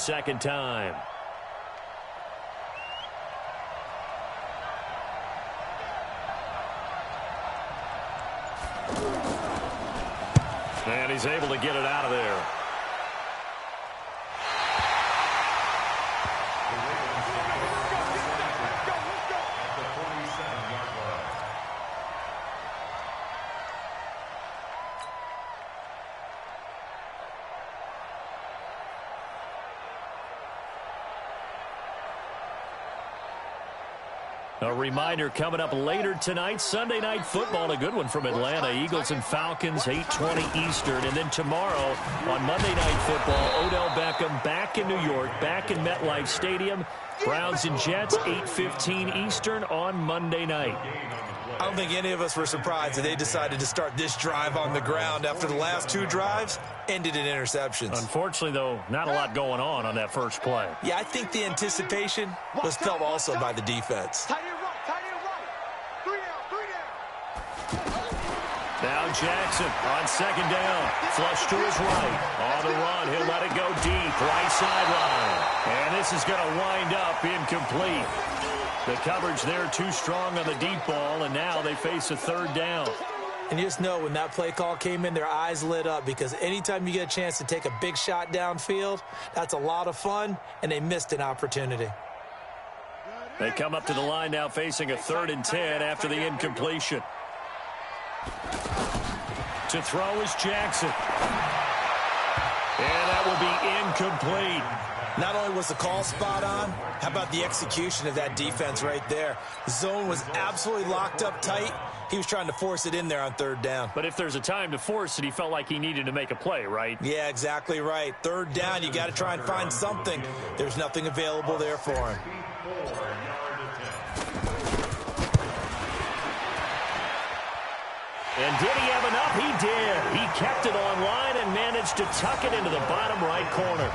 second time. And he's able to get it out of there. A reminder coming up later tonight, Sunday Night Football, a good one from Atlanta. Eagles and Falcons, 8:20 Eastern. And then tomorrow on Monday Night Football, Odell Beckham back in New York, back in MetLife Stadium. Browns and Jets, 8:15 Eastern on Monday night. I don't think any of us were surprised that they decided to start this drive on the ground after the last two drives ended in interceptions. Unfortunately, though, not a lot going on that first play. Yeah, I think the anticipation was felt also by the defense. Now Jackson on second down. Flush to his right. On the run, he'll let it go deep. Right sideline. And this is going to wind up incomplete. The coverage there too strong on the deep ball, and now they face a third down. And you just know when that play call came in, their eyes lit up, because anytime you get a chance to take a big shot downfield, that's a lot of fun, and they missed an opportunity. They come up to the line now facing a 3rd and 10 after the incompletion. To throw is Jackson. And that will be incomplete. Not only was the call spot on, how about the execution of that defense right there? The zone was absolutely locked up tight. He was trying to force it in there on 3rd down. But if there's a time to force it, he felt like he needed to make a play, right? Yeah, exactly right. 3rd down, you got to try and find something. There's nothing available there for him. And did he have enough? He did. He kept it online and managed to tuck it into the bottom right corner.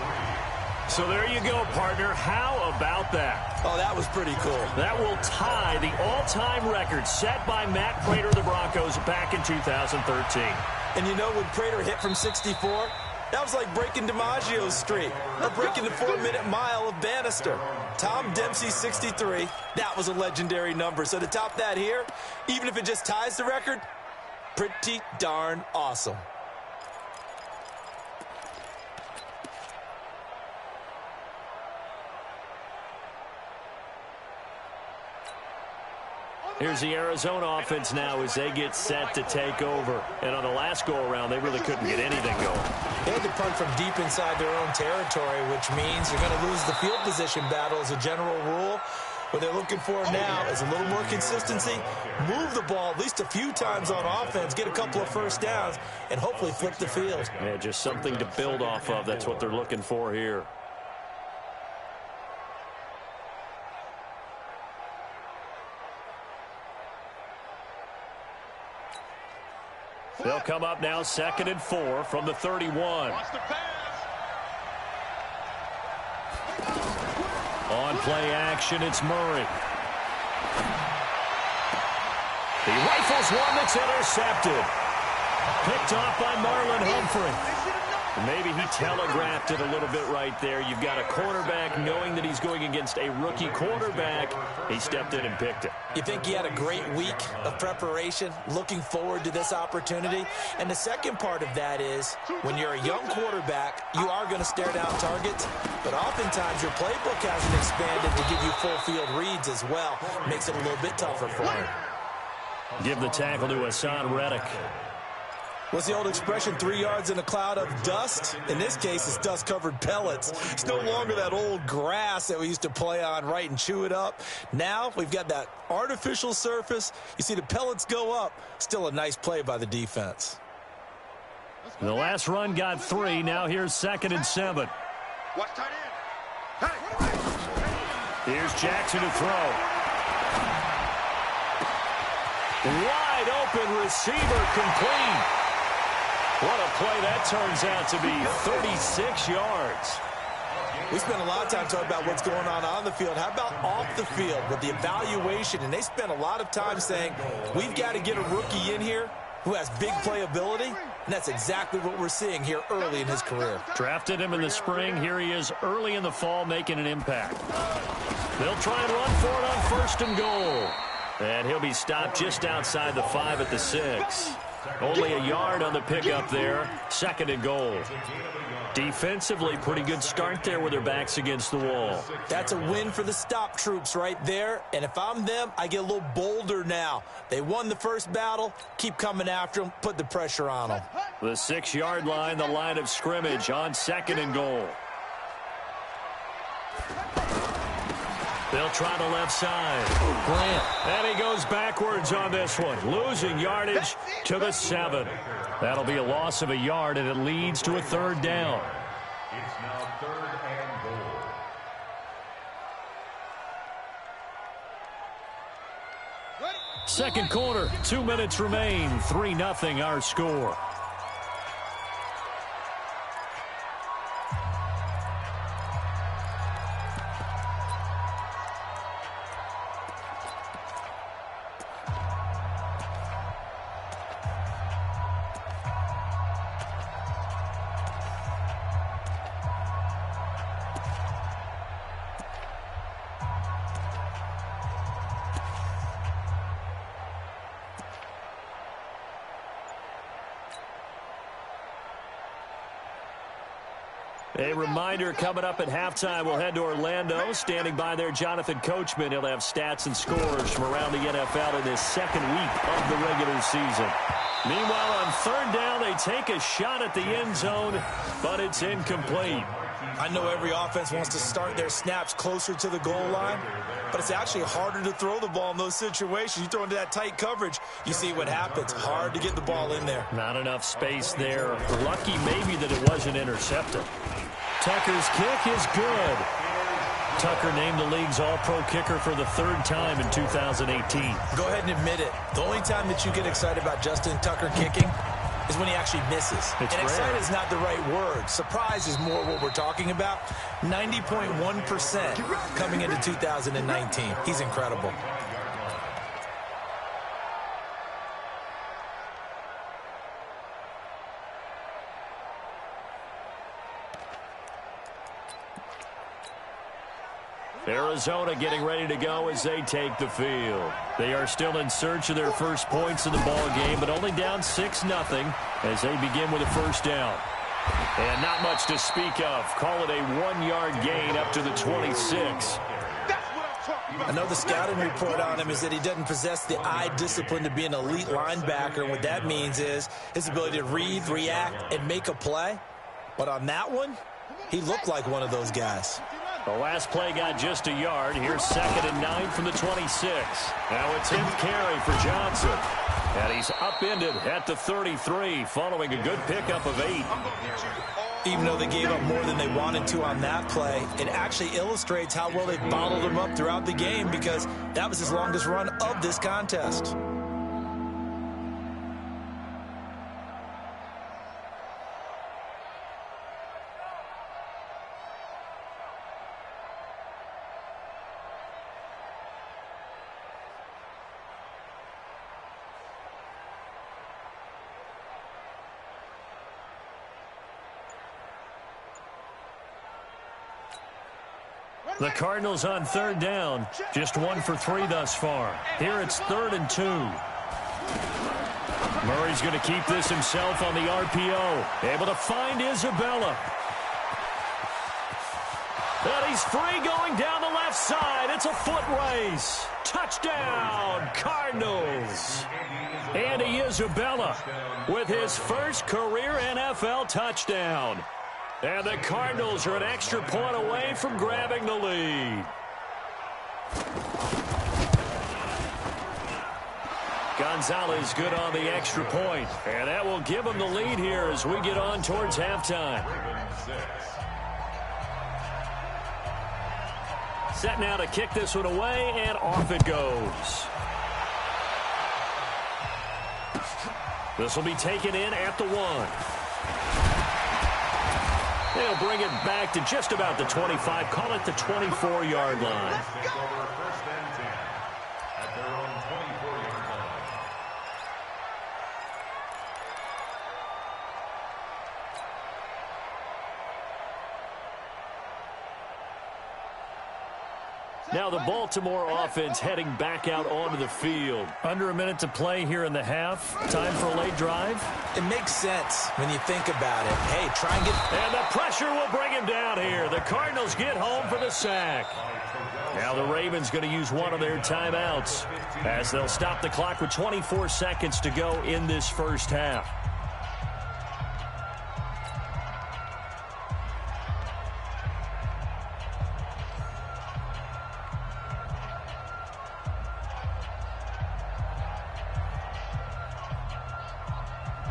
So there you go, partner. How about that? Oh, that was pretty cool. That will tie the all-time record set by Matt Prater of the Broncos back in 2013. And you know, when Prater hit from 64, that was like breaking DiMaggio's streak or breaking the 4-minute mile of Bannister. Tom Dempsey, 63. That was a legendary number. So to top that here, even if it just ties the record, pretty darn awesome. Here's the Arizona offense now as they get set to take over. And on the last go-around, they really couldn't get anything going. They had to punt from deep inside their own territory, which means you're going to lose the field position battle as a general rule. What they're looking for now is a little more consistency, move the ball at least a few times on offense, get a couple of first downs, and hopefully flip the field. Yeah, just something to build off of. That's what they're looking for here. They'll come up now 2nd and 4 from the 31. On play action, it's Murray. He rifles one that's intercepted. Picked off by Marlon Humphrey. Maybe he telegraphed it a little bit right there. You've got a cornerback knowing that he's going against a rookie quarterback. He stepped in and picked it. You think he had a great week of preparation, looking forward to this opportunity? And the second part of that is, when you're a young quarterback, you are going to stare down targets, but oftentimes your playbook hasn't expanded to give you full field reads as well. Makes it a little bit tougher for him. Give the tackle to Hassan Reddick. What's the old expression, 3 yards in a cloud of dust? In this case, it's dust-covered pellets. It's no longer that old grass that we used to play on, right, and chew it up. Now we've got that artificial surface. You see the pellets go up. Still a nice play by the defense. The last run got 3. Now here's 2nd and 7. Watch tight end. Hey. Here's Jackson to throw. Wide open receiver, complete. What a play that turns out to be, 36 yards. We spent a lot of time talking about what's going on the field. How about off the field with the evaluation? And they spent a lot of time saying, we've got to get a rookie in here who has big playability, And that's exactly what we're seeing here early in his career. Drafted him in the spring. Here he is early in the fall making an impact. They'll try and run for it on 1st and goal. And he'll be stopped just outside the 5 at the 6. Only a yard on the pickup there. 2nd and goal. Defensively, pretty good start there with their backs against the wall. That's a win for the stop troops right there. And if I'm them, I get a little bolder now. They won the first battle. Keep coming after them. Put the pressure on them. The 6-yard line, the line of scrimmage on 2nd and goal. They'll try the left side. Grant. And he goes backwards on this one. Losing yardage to the 7. That'll be a loss of a yard, and it leads to a 3rd down. It's now 3rd and goal. Second quarter, 2 minutes remain. 3-0 our score. A reminder coming up at halftime. We'll head to Orlando. Standing by there, Jonathan Coachman. He'll have stats and scores from around the NFL in this 2nd week of the regular season. Meanwhile, on 3rd down, they take a shot at the end zone, but it's incomplete. I know every offense wants to start their snaps closer to the goal line, but it's actually harder to throw the ball in those situations. You throw into that tight coverage, you see what happens. Hard to get the ball in there. Not enough space there. Lucky maybe that it wasn't intercepted. Tucker's kick is good. Tucker named the league's all-pro kicker for the 3rd time in 2018. Go ahead and admit it. The only time that you get excited about Justin Tucker kicking is when he actually misses. And excited is not the right word. Surprise is more what we're talking about. 90.1% coming into 2019. He's incredible. Arizona getting ready to go as they take the field. They are still in search of their first points in the ball game, but only down 6-0 as they begin with a 1st down. And not much to speak of. Call it a 1-yard gain up to the 26. I know the scouting report on him is that he doesn't possess the eye discipline to be an elite linebacker. And what that means is his ability to read, react, and make a play. But on that one, he looked like one of those guys. The last play got just a yard. Here's 2nd and 9 from the 26. Now a 10th carry for Johnson. And he's upended at the 33 following a good pickup of 8. Even though they gave up more than they wanted to on that play, it actually illustrates how well they bottled him up throughout the game because that was his longest run of this contest. The Cardinals on 3rd down. Just 1 for 3 thus far. Here it's 3rd and 2. Murray's going to keep this himself on the RPO. Able to find Isabella. And he's free going down the left side. It's a foot race. Touchdown, Cardinals. Andy Isabella with his first career NFL touchdown. And the Cardinals are an extra point away from grabbing the lead. Gonzalez good on the extra point. And that will give them the lead here as we get on towards halftime. Set now to kick this one away, and off it goes. This will be taken in at the 1. They'll bring it back to just about the 25. Call it the 24-yard line. Now the Baltimore offense heading back out onto the field. Under a minute to play here in the half. Time for a late drive. It makes sense when you think about it. Hey, try and get... And the pressure will bring him down here. The Cardinals get home for the sack. Now the Ravens going to use one of their timeouts as they'll stop the clock with 24 seconds to go in this first half.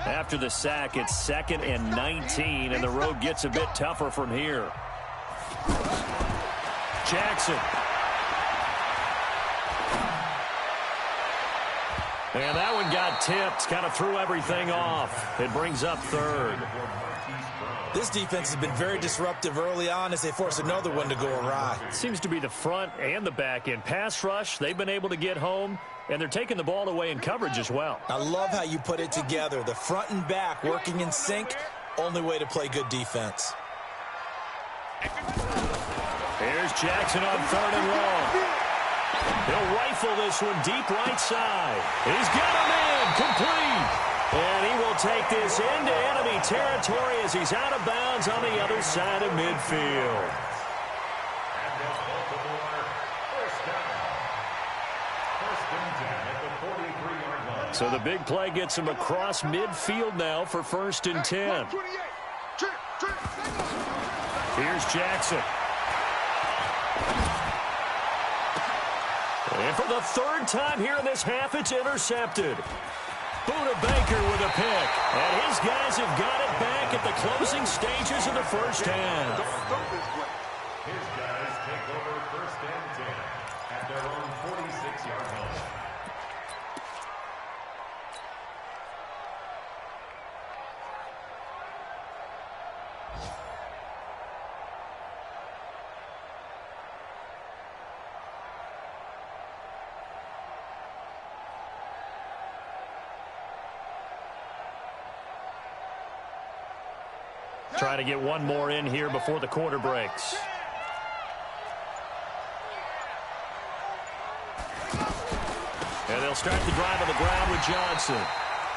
After the sack, it's 2nd and 19, and the road gets a bit tougher from here. Jackson. And that one got tipped, kind of threw everything off. It brings up 3rd. This defense has been very disruptive early on as they force another one to go awry. Seems to be the front and the back end. Pass rush, they've been able to get home, and they're taking the ball away in coverage as well. I love how you put it together. The front and back working in sync, only way to play good defense. Here's Jackson on 3rd and long. He'll rifle this one deep right side. He's got him in, complete. And he will take this into enemy territory as he's out of bounds on the other side of midfield. So the big play gets him across midfield now for 1st and 10. Here's Jackson. And for the 3rd time here in this half, it's intercepted. Buda Baker with a pick. And his guys have got it back at the closing stages of the first half. His guys take over 1st and 10 at their own 46-yard line. Trying to get one more in here before the quarter breaks. And they'll start the drive on the ground with Johnson.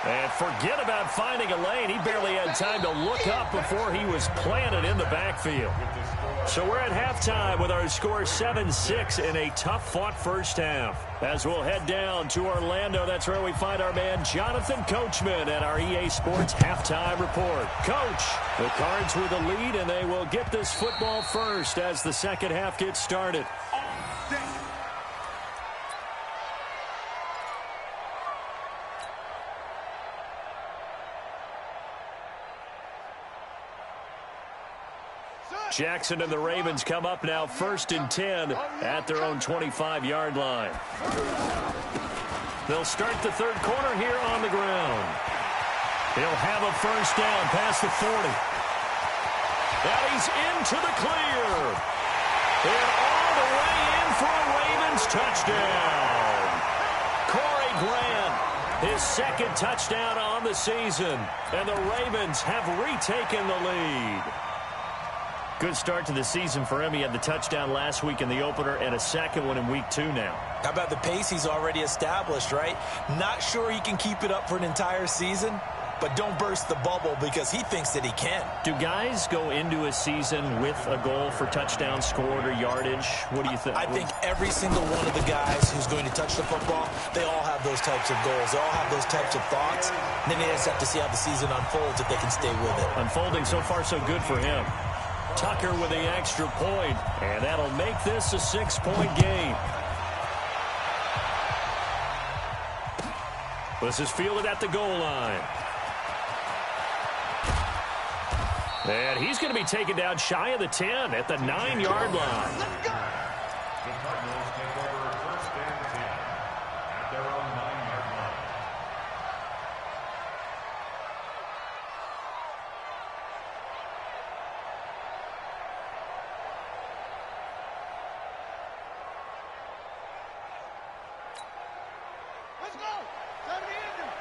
And forget about finding a lane. He barely had time to look up before he was planted in the backfield. So we're at halftime with our score 7-6 in a tough-fought first half. As we'll head down to Orlando, that's where we find our man Jonathan Coachman at our EA Sports Halftime Report. Coach, the Cards with the lead, and they will get this football first as the second half gets started. Jackson and the Ravens come up now 1st and 10 at their own 25-yard line. They'll start the 3rd quarter here on the ground. He'll have a first down past the 40. Now he's into the clear. And all the way in for a Ravens touchdown. Corey Grant, his 2nd touchdown on the season. And the Ravens have retaken the lead. Good start to the season for him. He had the touchdown last week in the opener and a 2nd one in week 2 now. How about the pace he's already established, right? Not sure he can keep it up for an entire season, but don't burst the bubble because he thinks that he can. Do guys go into a season with a goal for touchdown scored or yardage? What do you think? I think every single one of the guys who's going to touch the football, they all have those types of goals. They all have those types of thoughts. And then they just have to see how the season unfolds if they can stay with it. Unfolding so far so good for him. Tucker with the extra point, and that'll make this a 6-point game. This is fielded at the goal line. And he's going to be taken down shy of the 10 at the 9-yard line. The Cardinals take over 1st and 10 at their own 9-yard line. Let's go! Let me in there!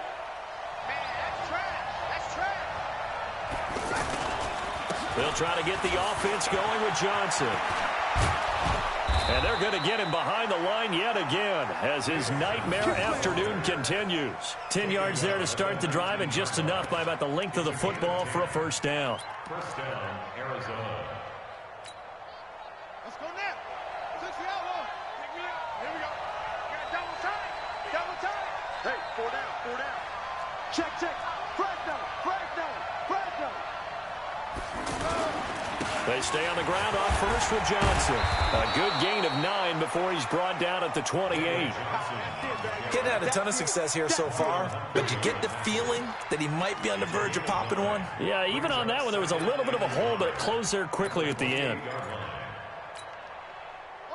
Man, that's trash! That's trash! They'll try to get the offense going with Johnson. And they're going to get him behind the line yet again as his nightmare afternoon continues. 10 yards there to start the drive, and just enough by about the length of the football for a first down. First down, Arizona. Let's go now. Take me out. Take me out. Here we go. Got double time. Double time. Hey, 4 down. 4 down. Check. Flag down. They stay on the ground on first with Johnson. A good gain of 9 before he's brought down at the 28. Getting had a ton of success here so far, but you get the feeling that he might be on the verge of popping one. Yeah, even on that one, there was a little bit of a hole, but it closed there quickly at the end.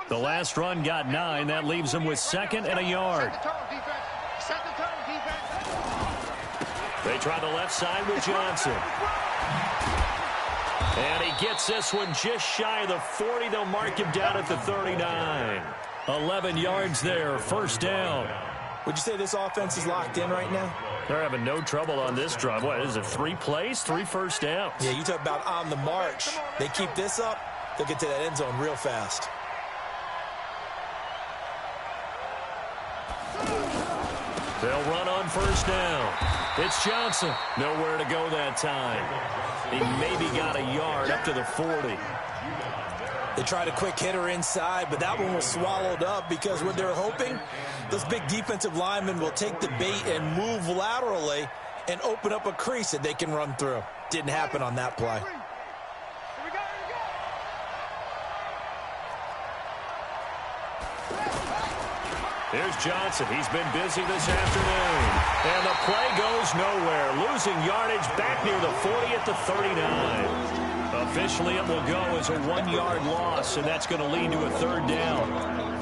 The last run got 9. That leaves him with 2nd and a yard. Second turn, defense. They try the left side with Johnson. And he gets this one just shy of the 40. They'll mark him down at the 39. 11 yards there, first down. Would you say this offense is locked in right now? They're having no trouble on this drive. What is it, 3 plays, 3 first downs? Yeah, you talk about on the march. They keep this up, they'll get to that end zone real fast. They'll run on first down. It's Johnson. Nowhere to go that time. He maybe got a yard up to the 40. They tried a quick hitter inside, but that one was swallowed up because what they're hoping, those big defensive linemen will take the bait and move laterally and open up a crease that they can run through. Didn't happen on that play. Here's Johnson. He's been busy this afternoon. And the play goes nowhere. Losing yardage back near the 40 at the 39. Officially, it will go as a 1-yard loss, and that's going to lead to a third down.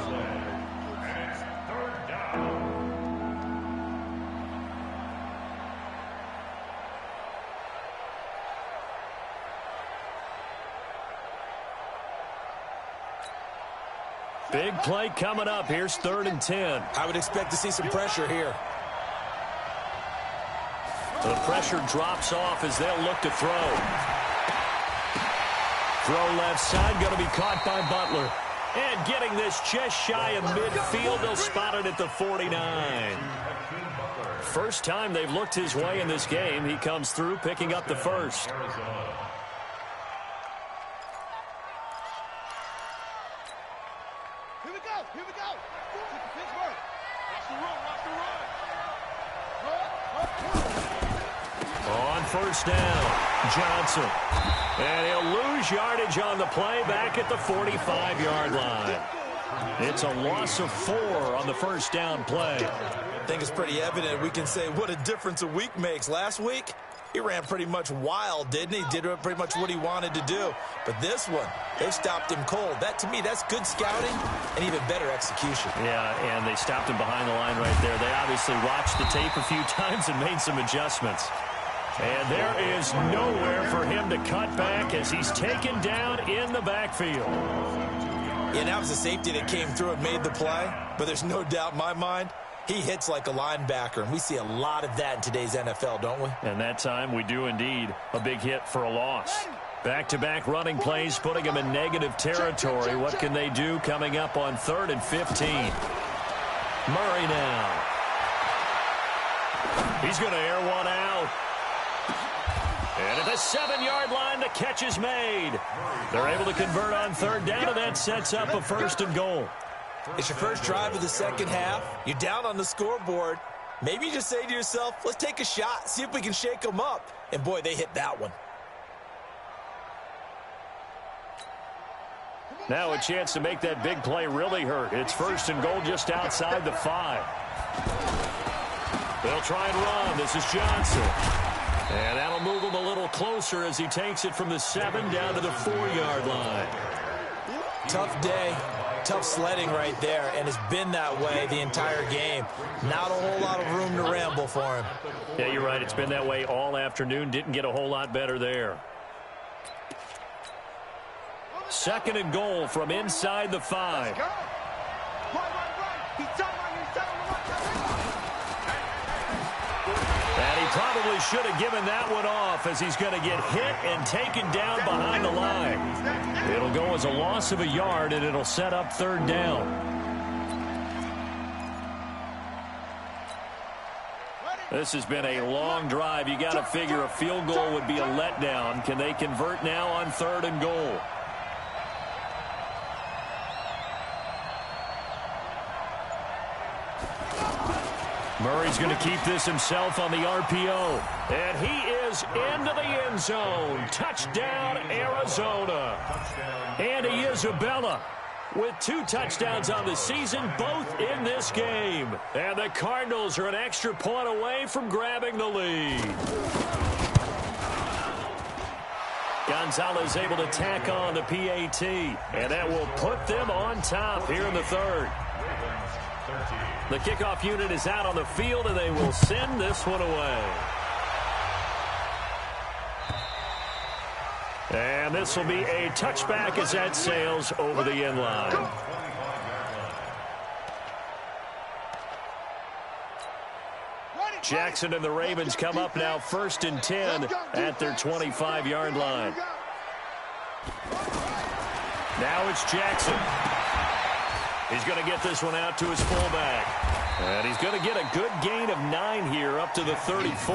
Big play coming up. Here's 3rd and 10. I would expect to see some pressure here. The pressure drops off as they'll look to throw. Throw left side, going to be caught by Butler. And getting this just shy of midfield, they'll spot it at the 49. First time they've looked his way in this game. He comes through, picking up the first. Here we go. Pittsburgh. Watch the run. On first down, Johnson. And he'll lose yardage on the play back at the 45-yard line. It's a loss of 4 on the first down play. I think it's pretty evident. We can say what a difference a week makes. Last week, he ran pretty much wild, didn't he? Did pretty much what he wanted to do. But this one, they stopped him cold. That, to me, that's good scouting and even better execution. Yeah, and they stopped him behind the line right there. They obviously watched the tape a few times and made some adjustments. And there is nowhere for him to cut back as he's taken down in the backfield. Yeah, that was a safety that came through and made the play. But there's no doubt in my mind, he hits like a linebacker, and we see a lot of that in today's NFL, don't we? And that time we do indeed. A big hit for a loss. Back-to-back running plays, putting them in negative territory. What can they do coming up on 3rd and 15? Murray now. He's going to air one out. And at the 7-yard line, the catch is made. They're able to convert on 3rd down, and that sets up a 1st and goal. It's your first drive of the second half. You're down on the scoreboard. Maybe you just say to yourself, let's take a shot, see if we can shake them up. And, boy, they hit that one. Now a chance to make that big play really hurt. It's 1st and goal just outside the 5. They'll try and run. This is Johnson. And that'll move him a little closer as he takes it from the 7 down to the 4-yard line. Tough day. Tough sledding right there, and it's been that way the entire game. Not a whole lot of room to ramble for him. Yeah, you're right. It's been that way all afternoon. Didn't get a whole lot better there. 2nd and goal from inside the 5. And he Probably should have given that one off as he's going to get hit and taken down behind the line. It'll go as a loss of a yard, and it'll set up 3rd down. This has been a long drive. You got to figure a field goal would be a letdown. Can they convert now on 3rd and goal? Murray's going to keep this himself on the RPO. And he is into the end zone. Touchdown, Arizona. Andy Isabella with 2 touchdowns on the season, both in this game. And the Cardinals are an extra point away from grabbing the lead. Gonzalez able to tack on the PAT, and that will put them on top here in the 3rd. The kickoff unit is out on the field, and they will send this one away. And this will be a touchback as that sails over the end line. Jackson and the Ravens come up now 1st and 10 at their 25-yard line. Now it's Jackson. He's going to get this one out to his fullback. And he's going to get a good gain of 9 here up to the 34.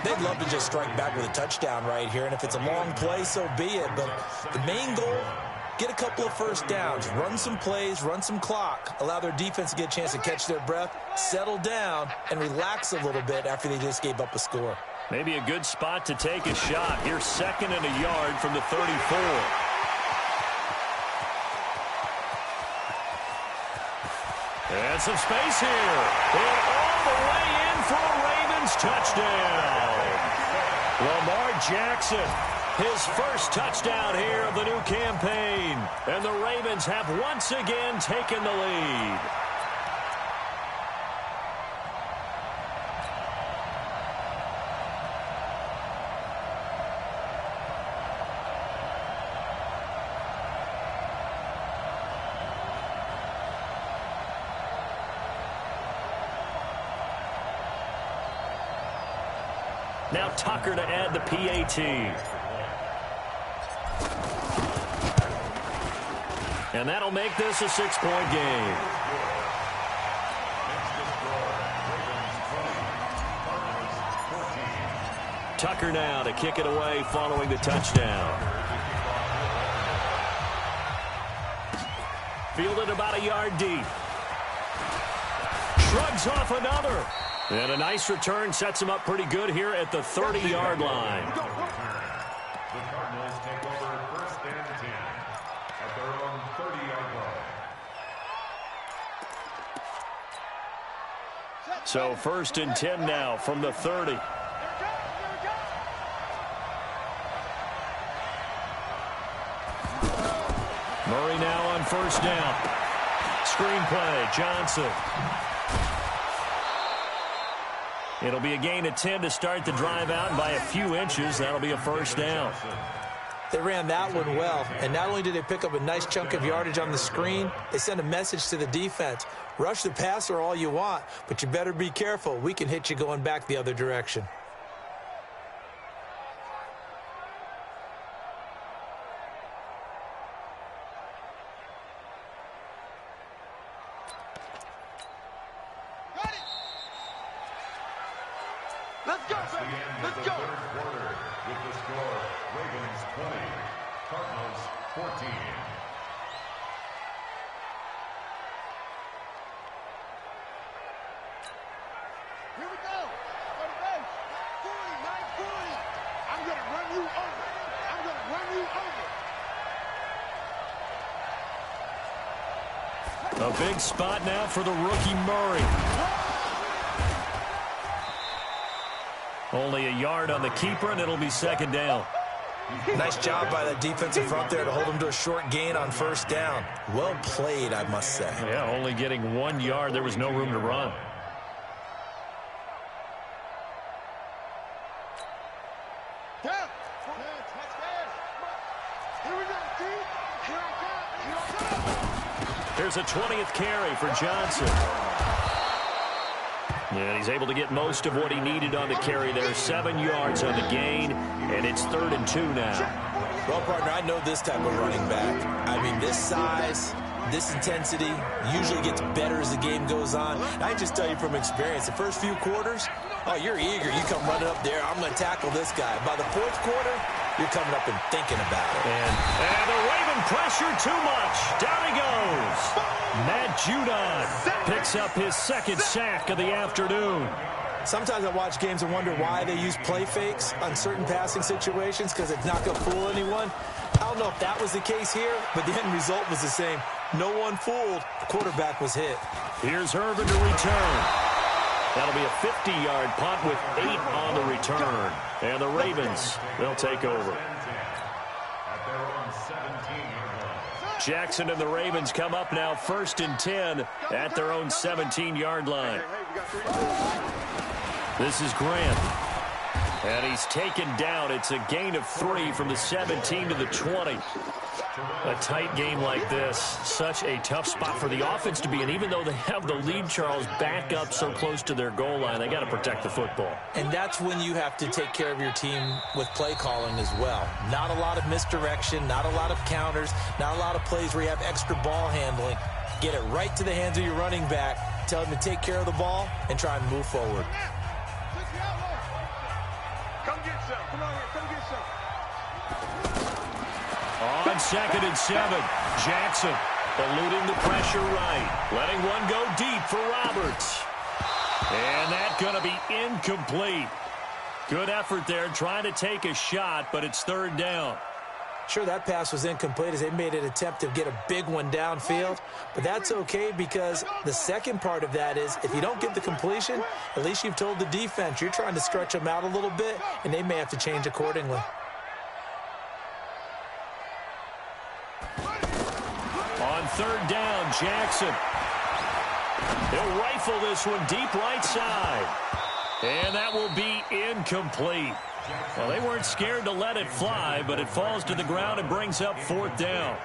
They'd love to just strike back with a touchdown right here, and if it's a long play, so be it. But the main goal, get a couple of first downs, run some plays, run some clock, allow their defense to get a chance to catch their breath, settle down, and relax a little bit after they just gave up a score. Maybe a good spot to take a shot. Here's 2nd and a yard from the 34. And some space here. And all the way in for a Ravens touchdown. Lamar Jackson, his first touchdown here of the new campaign. And the Ravens have once again taken the lead. Now Tucker to add the PAT. And that'll make this a 6-point game. Tucker now to kick it away following the touchdown. Fielded about a yard deep. Shrugs off another. And a nice return sets him up pretty good here at the 30-yard line. The Cardinals take over 1st and 10 at their own 30-yard line. So 1st and 10 now from the 30. Murray now on 1st down. Screen play, Johnson. It'll be a gain of 10 to start the drive out, and by a few inches, that'll be a 1st down. They ran that one well, and not only did they pick up a nice chunk of yardage on the screen, they sent a message to the defense. Rush the passer all you want, but you better be careful. We can hit you going back the other direction. Let's go, baby. Let's go. Third quarter with the score, Ravens 20, Cardinals 14. Here we go. For the base. 40. I'm going to run you over. I'm going to run you over. A big spot now for the rookie Murray. Only a yard on the keeper, and it'll be 2nd down. Nice job by the defensive front there to hold him to a short gain on 1st down. Well played, I must say. Yeah, only getting 1 yard. There was no room to run. Down. Here we go, Steve. Here I come. Here's a 20th carry for Johnson. And he's able to get most of what he needed on the carry there. 7 yards on the gain, and it's 3rd and 2 now. Well, partner, I know this type of running back. I mean, this size, this intensity usually gets better as the game goes on. I just tell you from experience, the first few quarters, oh, you're eager. You come running up there. I'm going to tackle this guy. By the 4th quarter, you're coming up and thinking about it. And the Raven pressure too much. Down he goes. Matt Judon picks up his 2nd sack of the afternoon. Sometimes I watch games and wonder why they use play fakes on certain passing situations, because it's not going to fool anyone. I don't know if that was the case here, but the end result was the same. No one fooled. The quarterback was hit. Here's Irvin to return. That'll be a 50-yard punt with 8 on the return. And the Ravens, they'll take over. Jackson and the Ravens come up now 1st and 10 at their own 17-yard line. This is Grant. And he's taken down. It's a gain of 3 from the 17 to the 20. A tight game like this, such a tough spot for the offense to be in. Even though they have the lead, Charles, back up so close to their goal line, they got to protect the football. And that's when you have to take care of your team with play calling as well. Not a lot of misdirection, not a lot of counters, not a lot of plays where you have extra ball handling. Get it right to the hands of your running back, tell him to take care of the ball, and try and move forward. Come get some. Come on here. Come get some. On 2nd and 7, Jackson eluding the pressure right. Letting one go deep for Roberts. And that's going to be incomplete. Good effort there trying to take a shot, but it's 3rd down. Sure, that pass was incomplete as they made an attempt to get a big one downfield, but that's okay because the second part of that is if you don't get the completion, at least you've told the defense you're trying to stretch them out a little bit, and they may have to change accordingly. On 3rd down, Jackson. He'll rifle this one deep right side. And that will be incomplete. Well, they weren't scared to let it fly, but it falls to the ground and brings up 4th down.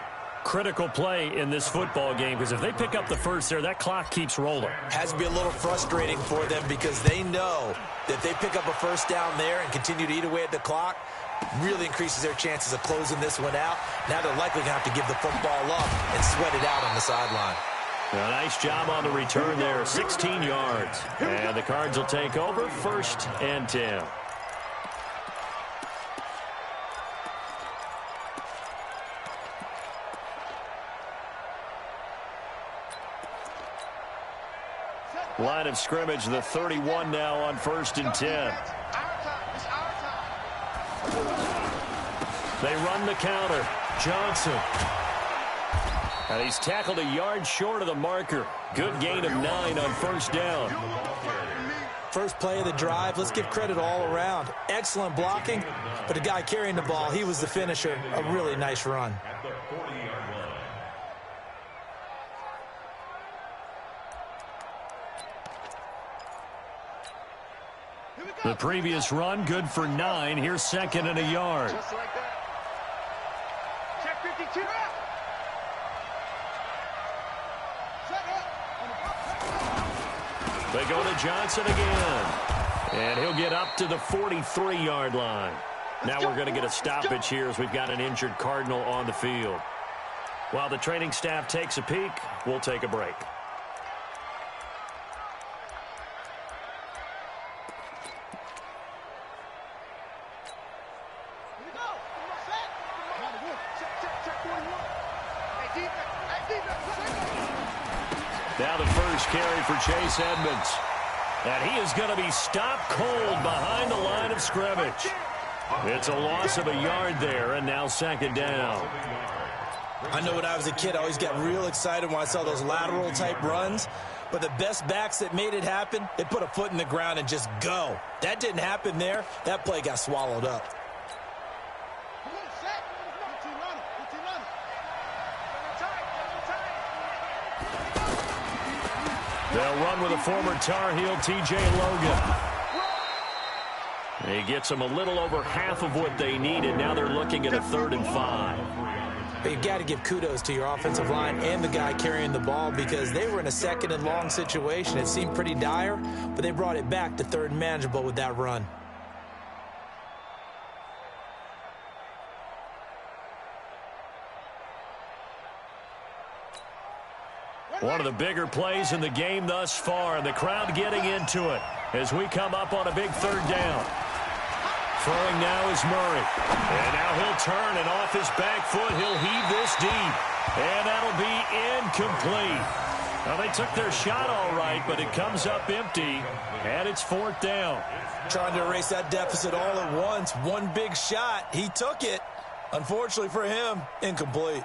Critical play in this football game, because if they pick up the first there, that clock keeps rolling. Has to be a little frustrating for them because they know that if they pick up a 1st down there and continue to eat away at the clock, really increases their chances of closing this one out. Now they're likely going to have to give the football up and sweat it out on the sideline. A nice job on the return there, 16 yards. And the Cards will take over 1st and 10. Line of scrimmage, the 31 now on 1st and 10. They run the counter. Johnson. And he's tackled a yard short of the marker. Good gain of 9 on 1st down. First play of the drive, let's give credit all around. Excellent blocking, but the guy carrying the ball, he was the finisher. A really nice run. The previous run, good for 9. Here's 2nd and a yard. Just like that. Check 52. They go to Johnson again. And he'll get up to the 43-yard line. Now we're going to get a stoppage here as we've got an injured Cardinal on the field. While the training staff takes a peek, we'll take a break. Now the first carry for Chase Edmonds. And he is going to be stopped cold behind the line of scrimmage. It's a loss of a yard there, and now 2nd down. I know when I was a kid, I always got real excited when I saw those lateral-type runs. But the best backs that made it happen, they put a foot in the ground and just go. That didn't happen there. That play got swallowed up. They'll run with a former Tar Heel, T.J. Logan. He gets them a little over half of what they needed. Now they're looking at a 3rd and 5. But you've got to give kudos to your offensive line and the guy carrying the ball because they were in a second and long situation. It seemed pretty dire, but they brought it back to third and manageable with that run. One of the bigger plays in the game thus far, and the crowd getting into it as we come up on a big third down. Throwing now is Murray. And now he'll turn, and off his back foot, he'll heave this deep. And that'll be incomplete. Now, they took their shot all right, but it comes up empty, and it's fourth down. Trying to erase that deficit all at once. One big shot. He took it. Unfortunately for him, incomplete.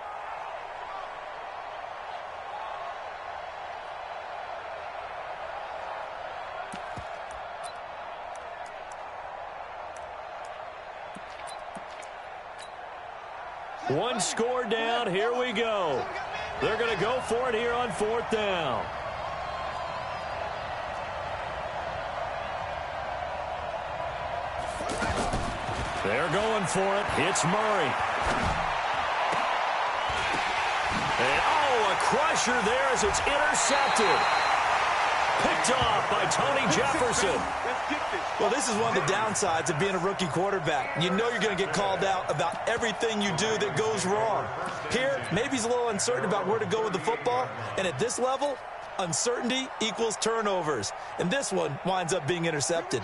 One score down. Here we go. They're going to go for it here on fourth down. They're going for it. It's Murray. And, oh, a crusher there as it's intercepted. Picked off by Tony Jefferson. Well, this is one of the downsides of being a rookie quarterback. You know you're going to get called out about everything you do that goes wrong. Here, maybe he's a little uncertain about where to go with the football. And at this level, uncertainty equals turnovers. And this one winds up being intercepted.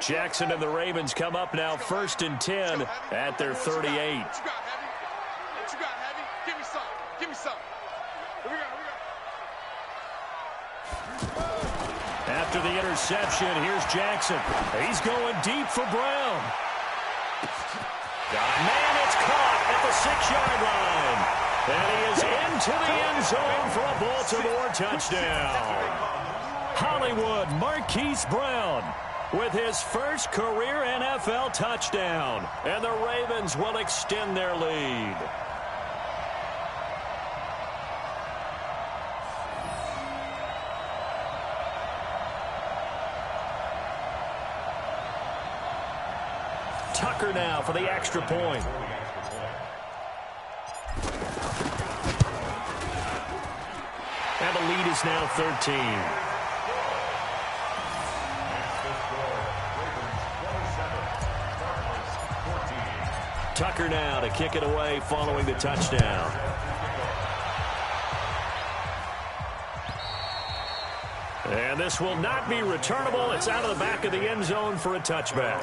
Jackson and the Ravens come up now 1st and 10 at their 38. What you got, Heavy? What you got, Heavy? Give me some. Give me some. Here we go. After the interception, here's Jackson. He's going deep for Brown. Man, it's caught at the 6-yard line. And he is into the end zone for a Baltimore touchdown. Hollywood Marquise Brown with his first career NFL touchdown. And the Ravens will extend their lead. Tucker now for the extra point. And the lead is now 13. Tucker now to kick it away following the touchdown. And this will not be returnable. It's out of the back of the end zone for a touchback.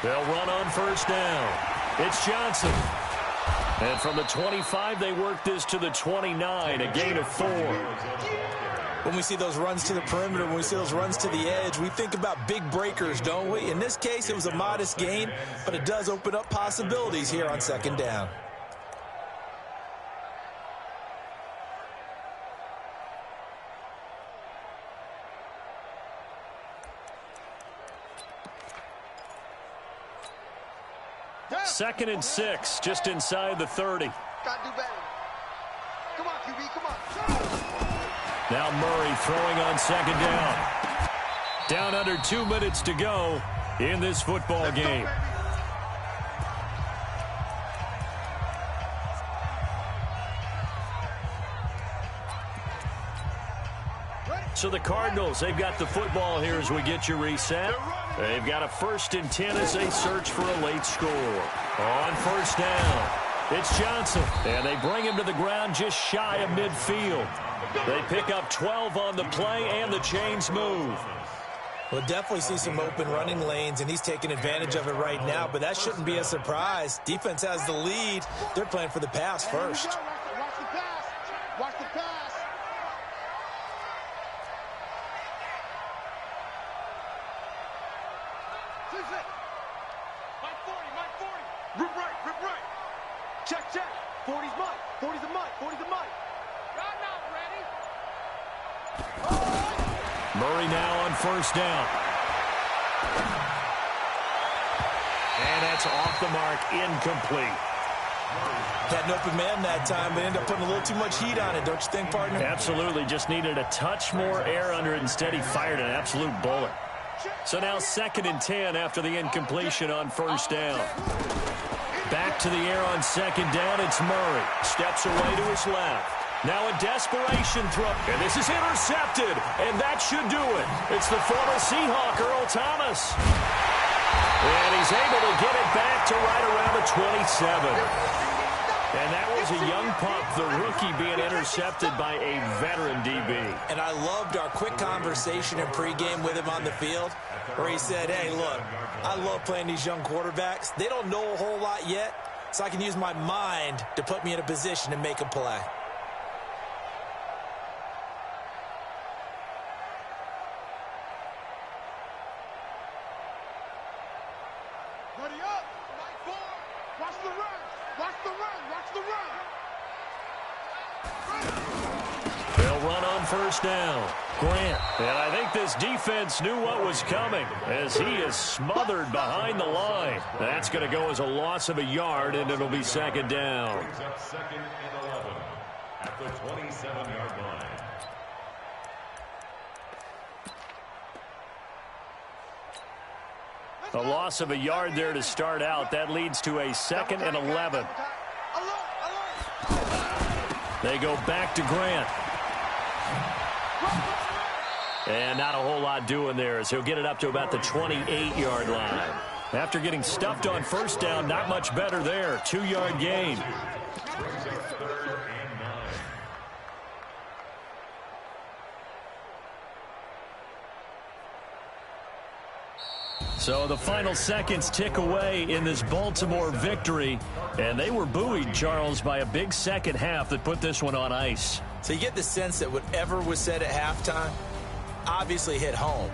They'll run on first down. It's Johnson. And from the 25, they work this to the 29, a gain of 4. When we see those runs to the perimeter, when we see those runs to the edge, we think about big breakers, don't we? In this case, it was a modest gain, but it does open up possibilities here on second down. Second and 6, just inside the 30. Gotta do better. Come on, QB, come on. Now Murray throwing on second down. Down under 2 minutes to go in this football game. So the Cardinals, they've got the football here as we get you reset. They've got a 1st and 10 as they search for a late score. On first down, it's Johnson. And they bring him to the ground just shy of midfield. They pick up 12 on the play, and the chains move. We'll definitely see some open running lanes, and he's taking advantage of it right now, but that shouldn't be a surprise. Defense has the lead. They're playing for the pass first. Watch the pass. Watch the pass. Rip right. Check. 40's mine. 40's a mine. 40's a mine. Y'all not ready. Murray now on first down. And that's off the mark, incomplete. Had an open man that time, but ended up putting a little too much heat on it, don't you think, partner? Absolutely, just needed a touch more air under it. Instead, he fired an absolute bullet. So now 2nd and 10 after the incompletion on first down. Back to the air on 2nd down, it's Murray. Steps away to his left. Now a desperation throw, and this is intercepted, and that should do it. It's the former Seahawk, Earl Thomas. And he's able to get it back to right around the 27. And that was a young pup, the rookie, being intercepted by a veteran DB. And I loved our quick conversation in pregame with him on the field where he said, hey, look, I love playing these young quarterbacks. They don't know a whole lot yet, so I can use my mind to put me in a position to make a play. Ready up. Watch the run. Watch the run. Watch the run. They'll run on first down. Grant. And I think this defense knew what was coming as he is smothered behind the line. That's going to go as a loss of a yard, and it'll be 2nd down. Brings up 2nd and 11 at the 27-yard line. A loss of a yard there to start out. That leads to a 2nd and 11. They go back to Grant. And not a whole lot doing there as he'll get it up to about the 28-yard line. After getting stuffed on first down, not much better there. 2-yard gain. Brings up 3rd and 9. So the final seconds tick away in this Baltimore victory. And they were buoyed, Charles, by a big second half that put this one on ice. So you get the sense that whatever was said at halftime obviously hit home.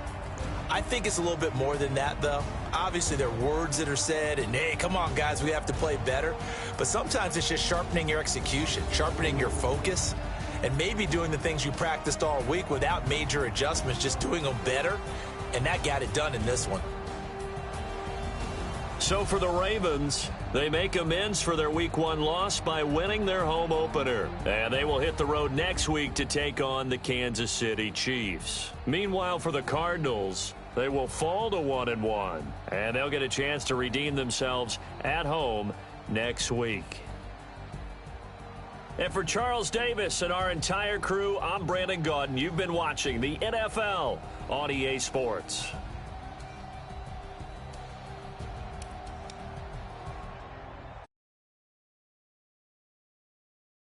I think it's a little bit more than that, though. Obviously, there are words that are said, and, hey, come on, guys, we have to play better. But sometimes it's just sharpening your execution, sharpening your focus, and maybe doing the things you practiced all week without major adjustments, just doing them better, and that got it done in this one. So for the Ravens, they make amends for their Week 1 loss by winning their home opener. And they will hit the road next week to take on the Kansas City Chiefs. Meanwhile, for the Cardinals, they will fall to 1-1. And they'll get a chance to redeem themselves at home next week. And for Charles Davis and our entire crew, I'm Brandon Gaudin. You've been watching the NFL on EA Sports.